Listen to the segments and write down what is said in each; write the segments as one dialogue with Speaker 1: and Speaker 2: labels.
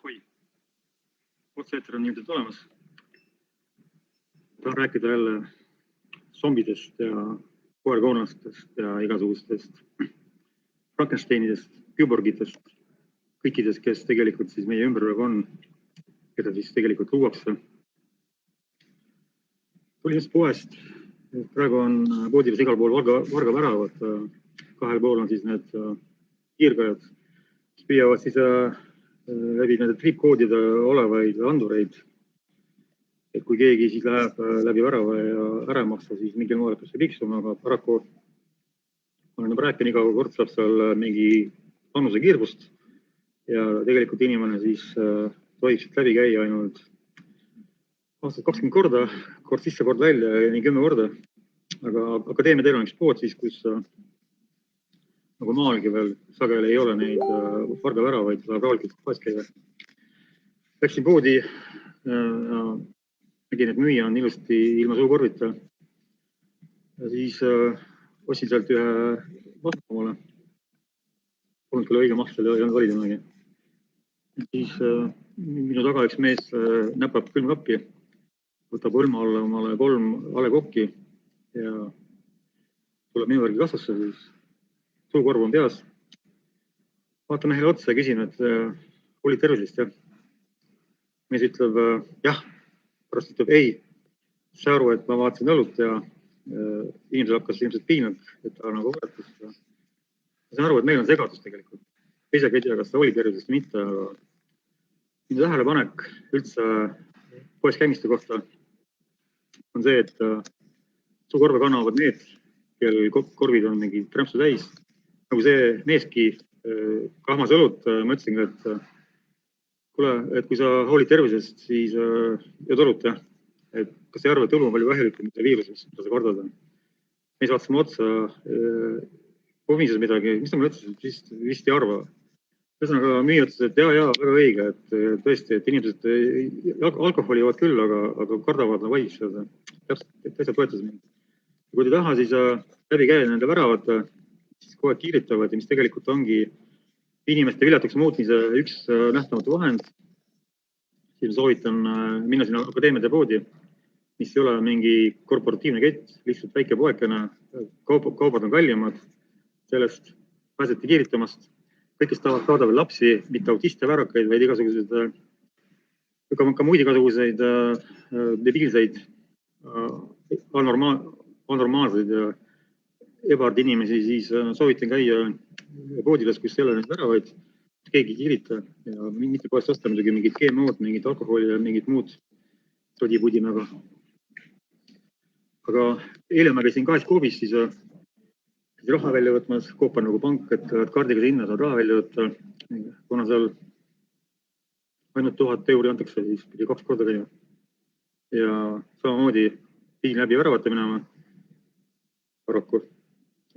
Speaker 1: Hoi, otseeter on ilmselt olemas. Tahan rääkida jälle zombidest ja koerkoonlastest ja igasugustest Frankensteinidest, küborgitest, kõikidest, kes tegelikult siis meie ümber on, keda siis tegelikult luuakse. Tuli just poest. Praegu on poodides igal pool varga väravad. Kahel pool on siis need kiirgajad, kes püüavad siis läbi nende tripkoodide olevaid andureid. Et kui keegi siis läheb läbi värava ja ära maksta, siis mingil moel peab see piksuma, aga paraku olen rääkinud, iga kord saab seal mingi annuse kiirgust ja tegelikult inimene siis tohib siit läbi käia ainult aastas 20 korda, kord sisse, kord välja ja nii 10 korda. Aga akadeemia teil on üks pood siis, kus nagu maalgi veel sageli ei ole neid varga väravaid, saab rahulikult poes käia. Läksin poodi ja nägin, et müüja on ilusti ilma suukorvita. Ja siis ostsin sealt ühe vastu omale. Polnud küll õige maksel ja valida midagi. Siis minu taga üks mees näpab külmkappi, võtab hõlma alla omale 3 alekokki ja tuleb minu järgi kassasse, siis suukorv on peas. Vaatan mehele otsa ja küsin, et oli tervisest, jah? Mees ütleb, jah, pärast ütleb, ei, see aru, et ma vaatasin õlut ja inimesel hakkas ilmselt piinad, et ta nagu võetas. Ma saan aru, et meil on segadus tegelikult. Isegi ei tea, kas ta oli tervisest või mitte, aga minu tähelepanek üldse poes käimiste kohta on see, et suukorve kannavad need, kel korvid on mingi trämpsu täis. Nagu see meeski kahmas õlut, ma ütlesin, et kui sa hoolid tervisest, siis jood õlut, jah. Et kas ei arva, et õlu on palju vähelikum, mitte viirusest, mida sa kardad on. Mees vaatas mu otsa, komises midagi, mis ta mulle ütles, vist ei arva. Ühesõnaga müüja ütles, et jaa, väga õige, et tõesti, et inimesed alkoholi joovad küll, aga kardavad nagu vaid seda. Täitsa toetas mind. Ja kui te taha, siis läbi käia nende väravad, siis kogu aeg kiiritavad ja mis tegelikult ongi inimeste viljatuks muutmise üks nähtamatu vahend. Siin soovitan minna sinna akadeemiade poodi, mis ei ole mingi korporatiivne kett, lihtsalt väike poekene, kaubad on kallimad, sellest pääseti kiiritamast. Kõik, kes tahavad saada veel lapsi, mitte autiste värakaid, vaid igasuguseid, ka muid igasuguseid debiilseid, anormaalseid ja ebaard inimesi, siis soovitan käia poodides, kus ei ole neid väravaid, keegi kiirita ja mitte poest osta muidugi mingid GMO-d, mingid alkoholi ja mingid muud todipudinaga. Aga eile ma käisin kaeskoobis, siis raha välja võtmas, koop on nagu pank, et kaardiga sinna saad raha välja võtta, kuna seal ainult 1000 euri antakse, siis pidi 2 korda käima. Ja samamoodi pidin läbi väravate minema paraku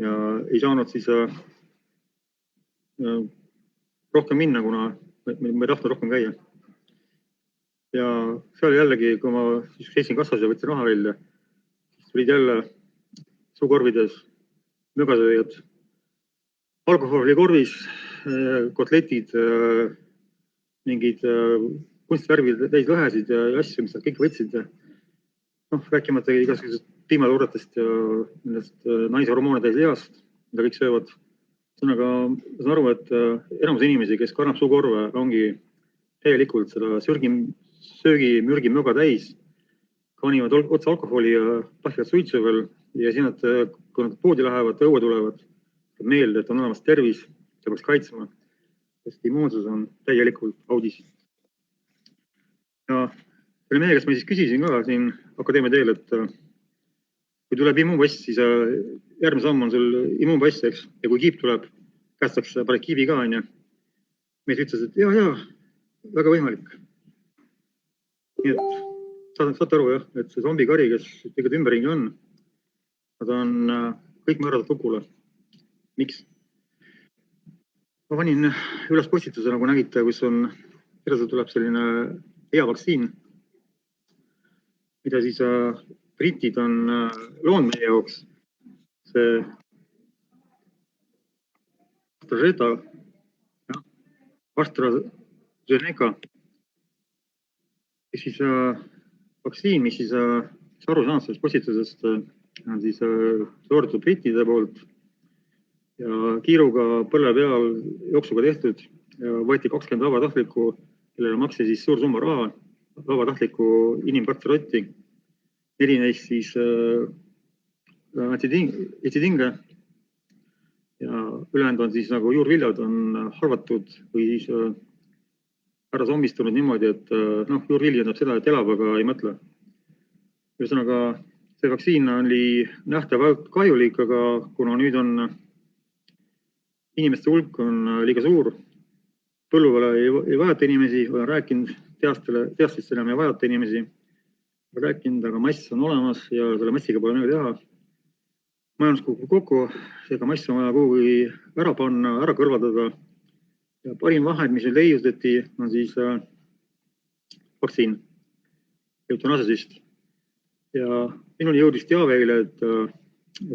Speaker 1: ja ei saanud siis rohkem minna, kuna ma ei tahtnud rohkem käia. Ja seal jällegi, kui ma seisin kassas ja võtsin raha välja, siis tulid jälle suukorvides mögasööjad, alkoholi korvis, kotletid, mingid kunstvärvid täis lõhesid ja asju, mis nad kõik võtsid. Rääkimata igasugusest piimaluuretest ja nendest naise hormoone täis lihast, mida kõik söövad. Sõnaga, ma saan aru, et enamus inimesi, kes kannab suukorve, ongi täielikult seda söögi möga täis, kanivad otsa alkoholi ja tahvivad suitsu veel ja siin, et kui nad poodi lähevad, õue tulevad, meelde, et on olemas tervis, see peaks kaitsema, sest immuunsus on täielikult audis. Ja selle mehe, kes ma siis küsisin ka siin akadeemia teel, et kui tuleb immuunpass, siis järgmine samm on sul immuunpass, eks, ja kui kiip tuleb, kästakse paned kiibi ka, on ja mees ütles, et jaa, väga võimalik. Nii et saate aru, jah, et see zombikari, kes tegelikult ümberringi on, nad on kõik määratud lukule. Miks? Ma panin üles postituse, nagu nägite, kus on, kirjasel tuleb selline hea vaktsiin, mida siis britid on loonud meie jaoks. See AstraZeneca Siis vaktsiin, mis siis aru saanud sellest postitusest, on siis toordatud brittide poolt ja kiiruga põlle peal jooksuga tehtud ja võeti 20 vabatahtlikku, kellele maksti siis suur summa raha, vabatahtlikku inimkatserotti. 4 neist siis jätsid hinge ja ülejäänud on siis nagu juurviljad on halvatud või siis ära zombistunud niimoodi, et juurvilja tähendab seda, et elab, aga ei mõtle. Ühesõnaga, see vaktsiin oli nähtavalt kahjulik, aga kuna nüüd on inimeste hulk on liiga suur, põllu peale ei vajata inimesi, olen rääkinud, teastest enam ei vajata inimesi, olen rääkinud, aga mass on olemas ja selle massiga pole midagi teha. Majandus kukub kokku, seega mass on vaja kuhugi ära panna, ära kõrvaldada. Ja parim vahend, mis leiutati, on siis vaktsiin, eutanaasiast. Ja minuni jõudis teave eile, et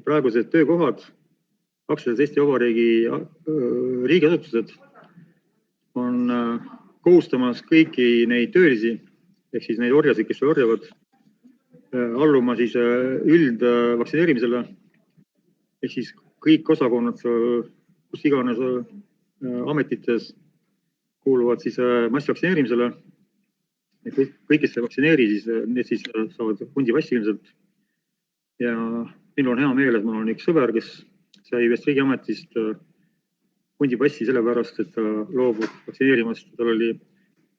Speaker 1: praegused töökohad, aktsiaseltsi Eesti Vabariigi riigiasutused on kohustamas kõiki neid töölisi, ehk siis neid orjasid, kes orjavad, alluma siis üldvaktsineerimisele, ehk siis kõik osakonnad, kus iganes ametites kuuluvad siis massvaktsineerimisele. Kõik, kes ei vaktsineeri, siis need siis saavad hundipassi ilmselt. Ja minul on hea meel, et mul on üks sõber, kes sai ühest riigiametist hundipassi sellepärast, et ta loobub vaktsineerimast. Tal oli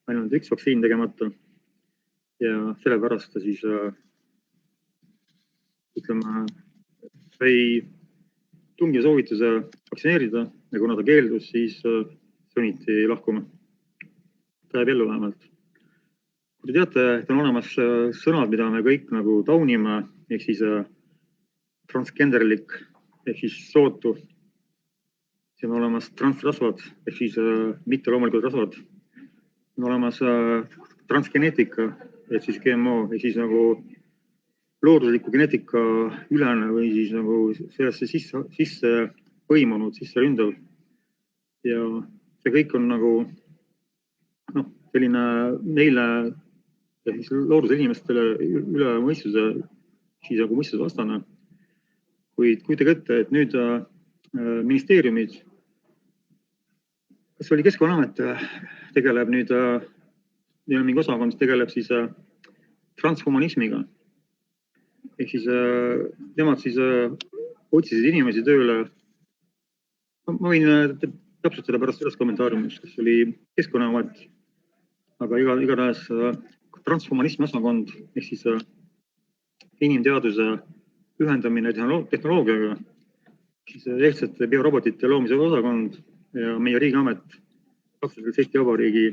Speaker 1: ainult üks vaktsiin tegemata. Ja sellepärast ta siis sai tungiva soovituse vaktsineerida ja kuna ta keeldus, siis sunniti lahkuma. Ta jääb ellu vähemalt. Kui te teate, et on olemas sõnad, mida me kõik nagu taunime, ehk siis transgenderlik, ehk siis sootu. See on olemas transrasvad, ehk siis mitte loomulikud rasvad. On olemas transgeneetika, ehk siis GMO, ehk siis nagu loodusliku geneetika ülene või siis nagu sellesse sisse põimunud, sisse ründav. Ja see kõik on nagu selline neile looduse inimestele üle mõistuse, siis nagu mõistusvastane. Kuid kujutage ette, et nüüd ministeeriumid, kas oli Keskkonnaamet, tegeleb nüüd, neil on mingi osakond, mis tegeleb siis transhumanismiga. Ehk siis nemad siis otsisid inimesi tööle. Ma võin täpsustada pärast sellest kommentaariumist, kes oli Keskkonnaamet, aga igatahes transhumanismi osakond, ehk siis inimteaduse ühendamine tehnoloogiaga, siis ehtsate biorobotite loomise osakond ja meie riigiamet, aktsiaseltsi Eesti Vabariigi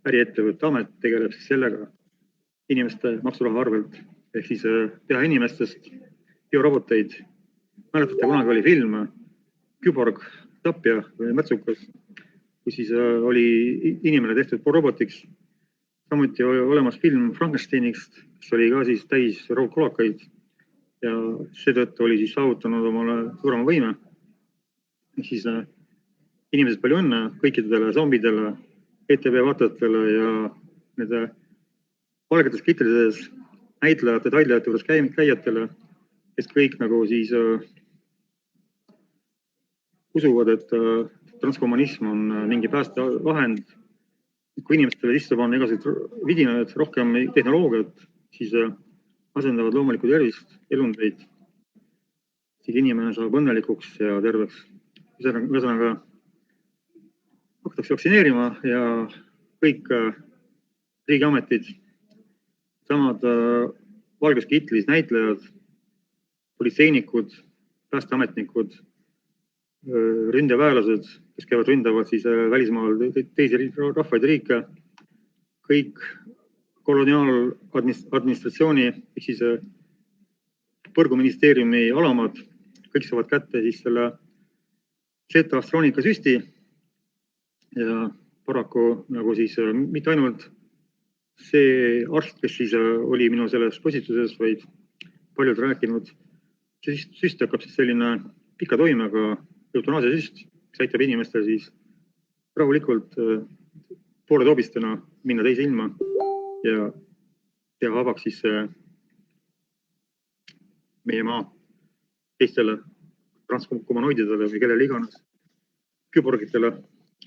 Speaker 1: äriettevõtte amet tegeleb siis sellega inimeste maksuraha arvelt. Ehk siis teha inimestest bioroboteid. Mäletate, kunagi oli film Küborg, tapja või Mätsukas, kus siis oli inimene tehtud robotiks. Samuti oli olemas film Frankensteinist, kes oli ka siis täis raudkolakaid ja seetõttu oli siis saavutanud omale suurema võime. Ehk siis inimesed palju õnne kõikidele zombidele, ETV vaatajatele ja nende valgetes kitrides näitlejate, taidlejate juures käijatele, kes kõik nagu siis usuvad, et transhumanism on mingi päästevahend. Kui inimestele sisse panna igasugused vidinad, rohkem tehnoloogiat, siis asendavad loomulikku tervist, elundeid. Siis inimene saab õnnelikuks ja terveks. Ühesõnaga hakatakse vaktsineerima ja kõik riigiametid, samad valges kitlis näitlejad, politseinikud, päästeametnikud, ründeväelased, kes käivad ründavad siis välismaal teisi rahvaid ja riike, kõik koloniaaladministratsiooni ehk siis põrguministeeriumi alamad, kõik saavad kätte siis selle Z-astroonika süsti ja paraku nagu siis mitte ainult see arst, kes siis oli minu selles postituses, vaid paljud rääkinud, see süst hakkab siis selline pika toimega eutanaasiasüst, mis aitab inimestel siis rahulikult poole toobistena minna teise ilma ja ja avaks siis meie maa teistele transkommonoididele või kellele iganes küborgitele,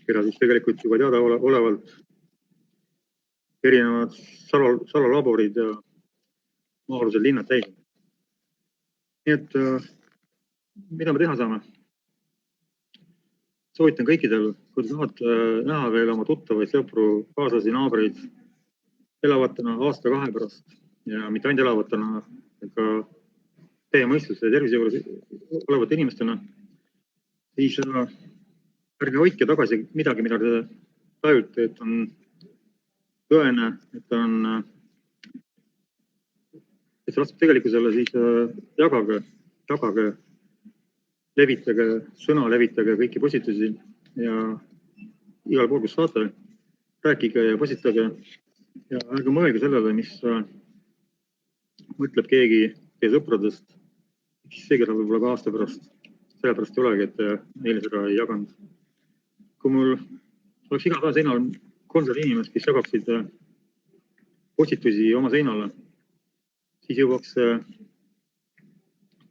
Speaker 1: keda siis tegelikult juba teada olevalt erinevad salalaborid ja maa-alused linnad täis. Nii et mida me teha saame? Soovitan kõikidel, kui te tahate näha veel oma tuttavaid, sõpru, kaaslasi, naabreid elavatena aasta-2 pärast ja mitte ainult elavatena, ka teie mõistuse ja tervise juures olevate inimestena, siis ärge hoidke tagasi midagi, mida te tajute, et on tõene, et see vastab tegelikkusele, siis jagage, levitage sõna, levitage kõiki postitusi ja igal pool, kus saate, rääkige ja postitage ja ärge mõelge sellele, mis mõtleb keegi teie sõpradest, see, keda võib-olla ka aasta pärast, sellepärast ei olegi, et neile seda ei jaganud. Kui mul oleks iga päev seinal 300 inimest, kes jagaksid postitusi oma seinale, siis jõuaks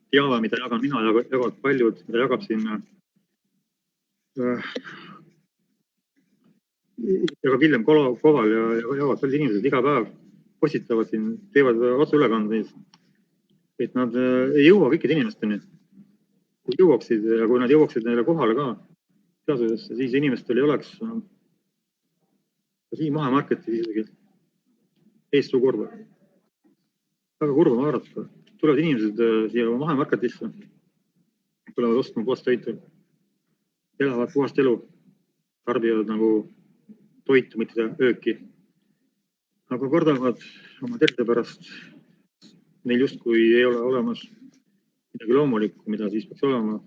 Speaker 1: teave, mida jagan mina, jagavad paljud, mida jagab siin jagab Villem Koval ja jagavad paljud inimesed iga päev, postitavad siin, teevad otseülekandeid, et nad ei jõua kõikide inimesteni. Kui jõuaksid ja kui nad jõuaksid neile kohale ka teadusesse, siis inimestel ei oleks siin mahemarketis isegi eestuu korda. Väga kurva vaadata. Tulevad inimesed siia mahemarketisse, tulevad ostma puhast toitu, elavad puhast elu, tarbivad nagu toitu, mitte ööki. Aga kordavad oma tervise pärast, neil justkui ei ole olemas midagi loomulikku, mida siis peaks olema,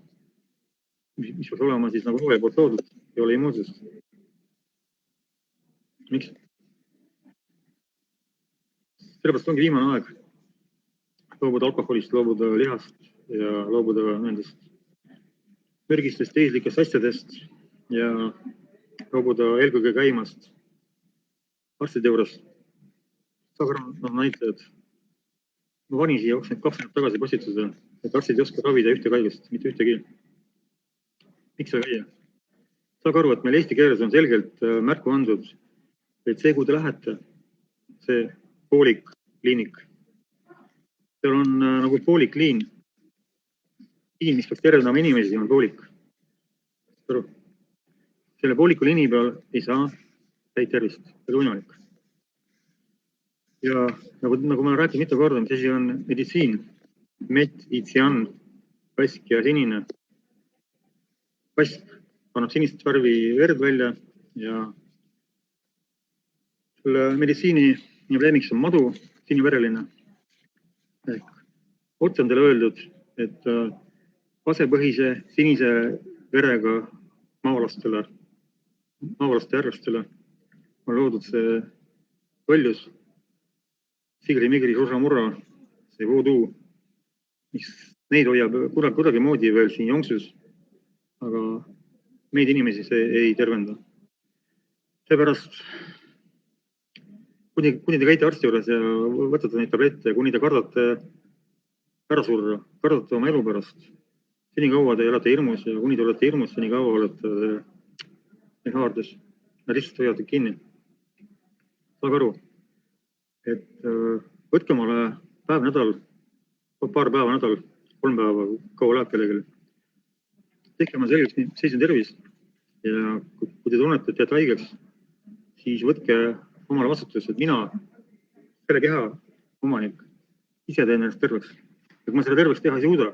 Speaker 1: mis peaks olema siis nagu noole poolt loodud, ei ole immuunsust. Miks? Sellepärast ongi viimane aeg loobuda alkoholist, loobuda lihast ja loobuda nendest mürgistest teislikest asjadest ja loobuda eelkõige käimast arstide juures. Näitajad. Ma panin siia 22 tagasi postituse, et arstid ei oska ravida ühte haigust, mitte ühtegi. Miks see käia? Saage aru, et meil eesti keeles on selgelt märku andnud, et see, kui te lähete, see poolik kliinik, seal on nagu poolik liin. Liin, mis peaks tervendama inimesi, on poolik. Selle pooliku liini peal ei saa täit tervist, see on võimalik. Ja nagu ma räägin mitu korda, mis asi on meditsiin, meditsian, kask ja sinine. Kask annab sinist värvi verd välja ja selle meditsiini probleemiks on madu, sinivereline. Otse on teile öeldud, et asepõhise sinise verega maavalaste järvestele on loodud see võljus, sigri-migri, surra-murra, see voodoo, mis neid hoiab kuidagi moodi veel siin jonksus, aga meid inimesi see ei tervenda. Seepärast, kuni te käite arsti juures ja võtate neid tablette, kuni te kardate ära surra, kardate oma elu pärast, seni kaua te elate hirmus ja kuni te olete hirmus, seni kaua olete haardes. Nad lihtsalt hoiavad kinni. Saage aru, et võtke omale paar päeva nädal, 3 päeva, kaua läheb kellelegi. Tehke oma selgeks, seis on tervis ja kui te tunnete, et jääte haigeks, siis võtke omale vastutus, et mina, selle keha omanik, ise teen ennast terveks. Ja kui ma selle terveks teha ei suuda,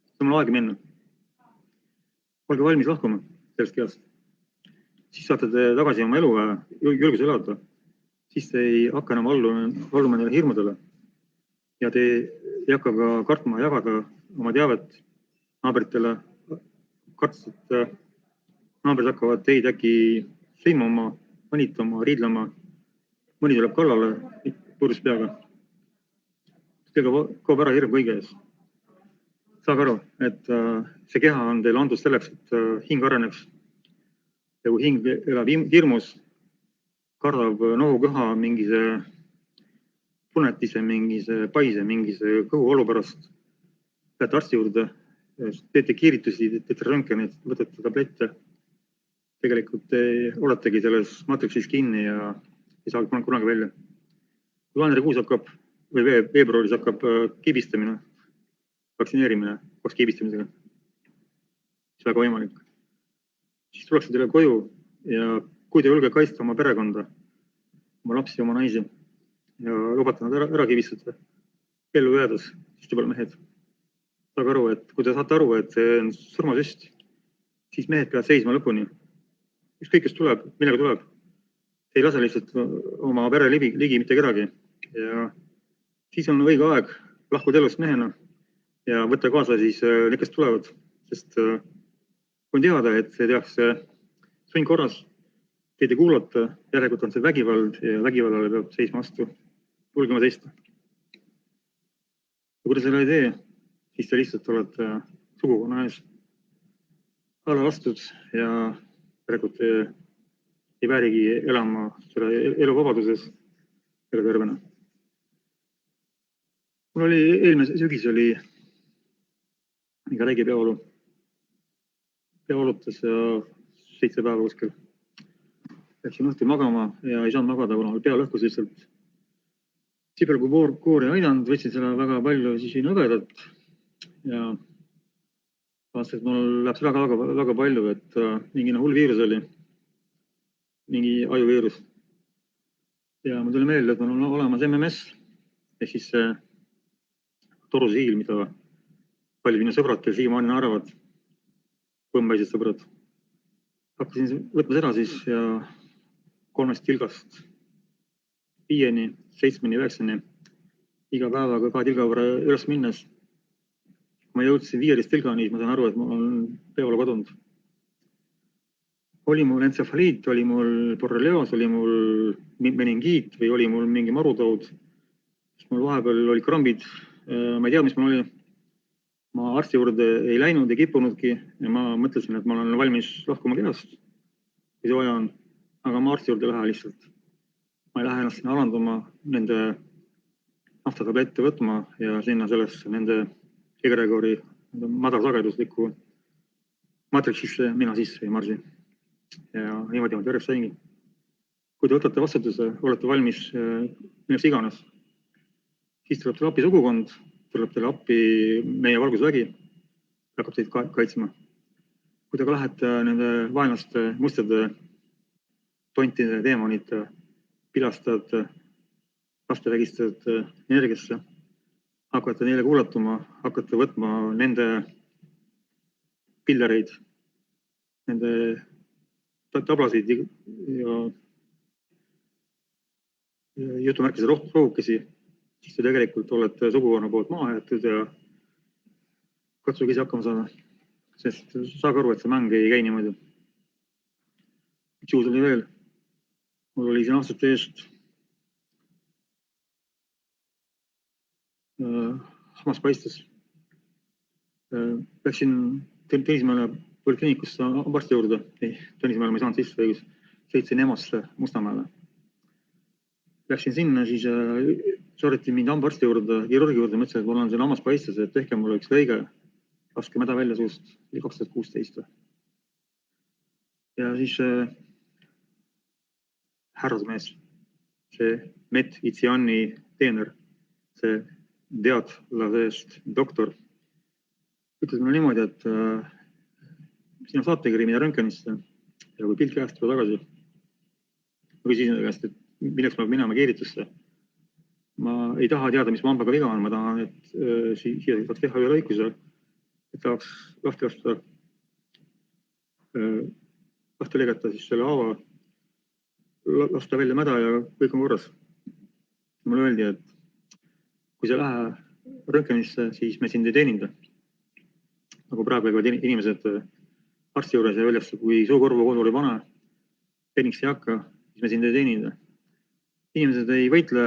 Speaker 1: siis on mul aega minna. Olge valmis lahkuma sellest kehast. Siis saate te tagasi oma elu julgus elada. Siis te ei hakka enam alluma neile hirmudele. Ja te ei hakka ka kartma jagada oma teavet naabritele. Kartust, et naabrid hakkavad teid äkki sõimama, mõnitama, riidlema. Mõni tuleb kallale purjus peaga. Teiega kaob ära hirm kõige ees. Saage aru, et see keha on teile andus selleks, et hing areneks. Ja kui hing elab hirmus, kardab nohuköha mingi see punetise, mingise paise, mingise kõhu olupärast. Lähete arsti juurde, teete kiiritusi, teete röntgenit, võtate tablette. Tegelikult te oletegi selles matriksis kinni ja ei saa kunagi välja. Kui jaanuarikuus hakkab või veebruaris hakkab kibistamine, vaktsineerimine koos kibistamisega, see väga võimalik. Siis tullakse teile koju ja kui te julge kaitsta oma perekonda, oma lapsi, oma naisi ja lubate nad ära kibistada, ellu jäädes, siis te pole mehed. Saage aru, et kui te saate aru, et see on surmasüst, siis mehed peavad seisma lõpuni. Ükskõik, kes tuleb, millega tuleb. Ei lase lihtsalt oma pere ligi mitte kedagi. Ja siis on õige aeg lahkuda elust mehena ja võtta kaasa siis need, kes tulevad. Sest on teada, et see tehakse sundkorras, teid ei kuulata, järelikult on see vägivald ja vägivallale peab seisma vastu. Julgema seista. Ja kui te selle ei tee, siis te lihtsalt olete sugukonna ees alla lastud ja järelikult ei väärigi elama selle eluvabaduses ega tervena. Mul oli eelmise sügis oli mingi räige peavalu. Peavalutas 7 päeva kuskil. Läksin õhtul magama ja ei saanud magada, kuna pea lõhkus lihtsalt. Sibelgukoor ei aidanud, võtsin selle väga palju siis nõgedat ja vaatasin, et mul läheb see väga palju, et mingi hull viirus oli, mingi ajuviirus. Ja mul tuli meelde, et mul on olemas MMS, ehk siis torusiil, mida paljud minu sõbrad, kes siiamaani arvavad, põmbaised sõbrad. Hakkasin võtma seda siis ja 3 tilgast 5-ni, 7-ni, 9-ni iga päevaga 2 tilga võrra üles minnes. Ma jõudsin 15 tilgani, siis ma saan aru, et mul on peavalu kadunud. Oli mul entsefaliit, oli mul borrelioos, oli mul meningiit või oli mul mingi marutaud. Mul vahepeal oli krambid, ma ei tea, mis mul oli. Ma arsti juurde ei läinud, ei kippunudki ja ma mõtlesin, et ma olen valmis lahkuma kehast, kui see vaja on. Aga ma arsti juurde ei lähe lihtsalt. Ma ei lähe ennast sinna alandama, nende naftatablette võtma ja sinna sellesse nende egregori madalsageduslikku matriksisse mina sisse ei marsi. Ja niimoodi ma terveks saingi. Kui te võtate vastutuse, olete valmis milleks iganes, siis tuleb teile appi sugukond, tuleb teile appi meie valgusvägi, hakkab teid kaitsma. Kui te ka lähete nende vaenlaste, mustade, tontide, teemonite, pilastajate, lastevägistajate energiasse, hakkate neile kuulatuma, hakkate võtma nende pillereid, nende tablasid ja jutumärkise rohukesi, siis te tegelikult olete sugukonna poolt maha jäetud ja katsuge ise hakkama saada. Sest saage aru, et see mäng ei käi niimoodi. Üks juhus oli veel. Mul oli siin aastate eest hammas paistes. Läksin Tõnismäele polikliinikusse arsti juurde. Ei, Tõnismäele ma ei saanud sisse õigus. Sõitsin Emosse Mustamäele. Läksin sinna, siis saadeti mind hambaarsti juurde, kirurgi juurde, mõtlesin, et mul on siin hammas paistes, et tehke mul üks lõige, laske mäda välja suust, 2016. Ja siis härrasmees, see Met Itsiani teener, see teadlasest doktor, ütles mulle niimoodi, et sina saategi minna röntgenisse ja kui pilt käest tuleb tagasi, ma küsisin selle käest, et milleks ma minema kiiritusse. Ma ei taha teada, mis hambaga viga on, ma tahan, et siia saaks teha ühe lõikuse, et tahaks lahti lasta, lahti legata siis selle haava, lasta välja mäda ja kõik on korras. Mulle öeldi, et kui sa lähe röntgenisse, siis me sind ei teeninda. Nagu praegu käivad inimesed arsti juures ja öeldakse, kui suukorvu kodu oli vana, teeniks ei hakka, siis me sind ei teeninda. Inimesed ei võitle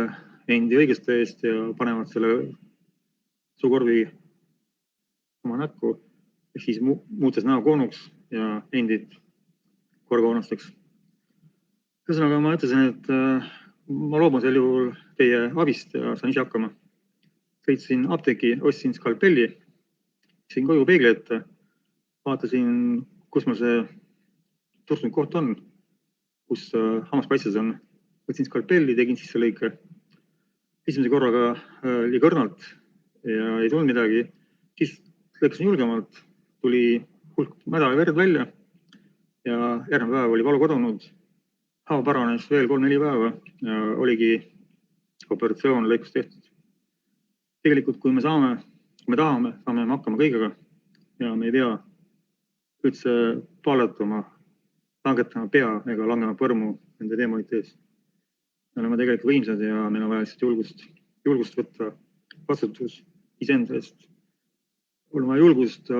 Speaker 1: endi õigeste eest ja panevad selle suukorvi oma näkku, ehk siis muutes näo koonuks ja endid korvaonasteks. Ühesõnaga ma ütlesin, et ma loobun sel juhul teie abist ja saan ise hakkama. Sõitsin apteeki, ostsin skalpelli, siin koju peegli ette, vaatasin, kus mul see turstunud koht on, kus hammaspaistes on. Võtsin skalpelli, tegin sisse lõike. Esimese korraga liiga õrnalt ja ei tulnud midagi. Siis lõikasin julgemalt, tuli hulk mäda ja verd välja ja järgmine päev oli valu kadunud. Haav paranes veel 3-4 päeva ja oligi operatsioon lõikus tehtud. Tegelikult, kui me tahame, saame hakkama kõigega ja me ei pea üldse paaletama, langetama pea ega langema põrmu nende teemonite ees. Me oleme tegelikult võimsad ja meil on vaja lihtsalt julgust võtta vastutus iseenda eest. On vaja julgust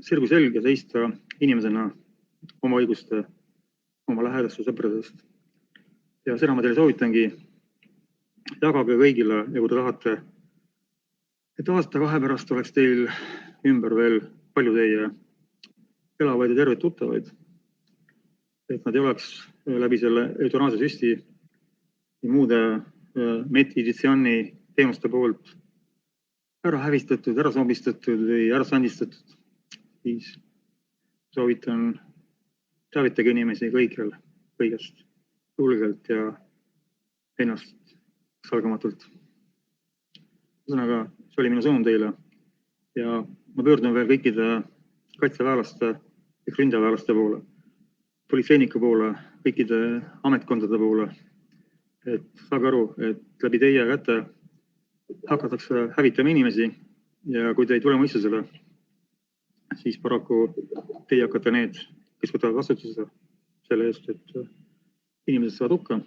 Speaker 1: sirgu selga seista inimesena oma õiguste, oma lähedaste sõprade eest. Ja seda ma teile soovitangi, jagage kõigile ja kui te tahate, et aasta-2 pärast oleks teil ümber veel palju teie elavaid ja terveid tuttavaid, et nad ei oleks läbi selle eutanaasia süsti ja muude meditsitsiooni teenuste poolt ära hävistatud, ära zombistatud või ära sandistatud. Siis soovitan teavitage inimesi kõigil, kõigest, julgelt ja ennast salgamatult. Ühesõnaga, see oli minu sõnum teile ja ma pöördun veel kõikide kaitseväelaste ja ründeväelaste poole, politseinike poole, kõikide ametkondade poole, et saage aru, et läbi teie käte hakatakse hävitama inimesi ja kui te ei tule mõistusele, siis paraku teie hakkate need, kes võtavad vastutuse selle eest, et inimesed saavad hukka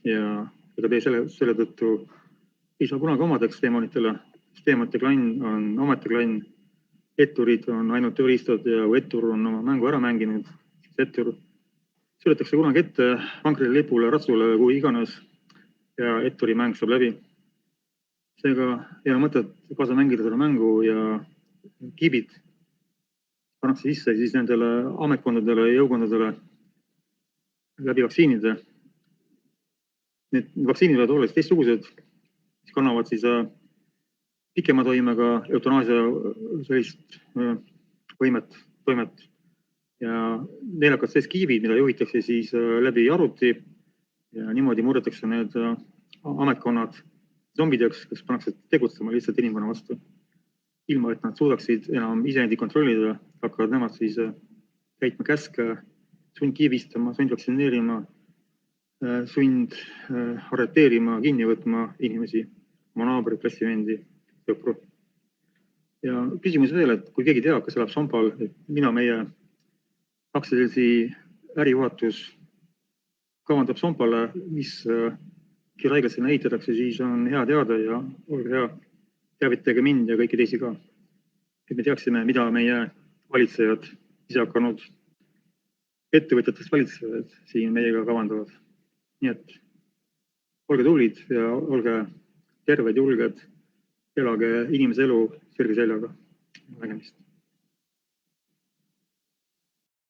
Speaker 1: ja ega te selle tõttu ei saa kunagi omadeks teemonitele. Teemonite klann on omete klann, etturid on ainult tööriistad ja kui ettur on oma mängu ära mänginud, siis ettur sõidetakse kunagi ette vankrile, lipule, ratsule, kuhu iganes ja etturi mäng saab läbi. Seega ei ole mõtet kaasa mängida selle mängu ja kiibid pannakse sisse siis nendele ametkondadele ja jõukondadele läbi vaktsiinide. Need vaktsiinid võivad olla teistsugused, mis kannavad siis pikema toimega eutanaasia sellist toimet ja neil hakkavad sees kiibid, mida juhitakse siis läbi arvuti ja niimoodi murdetakse need ametkonnad zombideks, kes pannakse tegutsema lihtsalt inimkonna vastu. Ilma, et nad suudaksid enam iseendi kontrollida, hakkavad nemad siis täitma käske, sundkiibistama, sundvaktsineerima, arreteerima, kinni võtma inimesi, oma naabreid, klassivendi, sõpru. Ja küsimus veel, et kui keegi teab, kas elab Sompal, et mina meie aktsiaseltsi ärijuhatus kavandab Sompale, mis kirjaigas sinna ehitatakse, siis on hea teada ja olge hea, teavitage mind ja kõiki teisi ka. Et me teaksime, mida meie valitsejad ise hakanud ettevõtjatest valitsejad siin meiega kavandavad. Nii et olge tublid ja olge terved, julged, elage inimese elu sirge seljaga. Nägemist.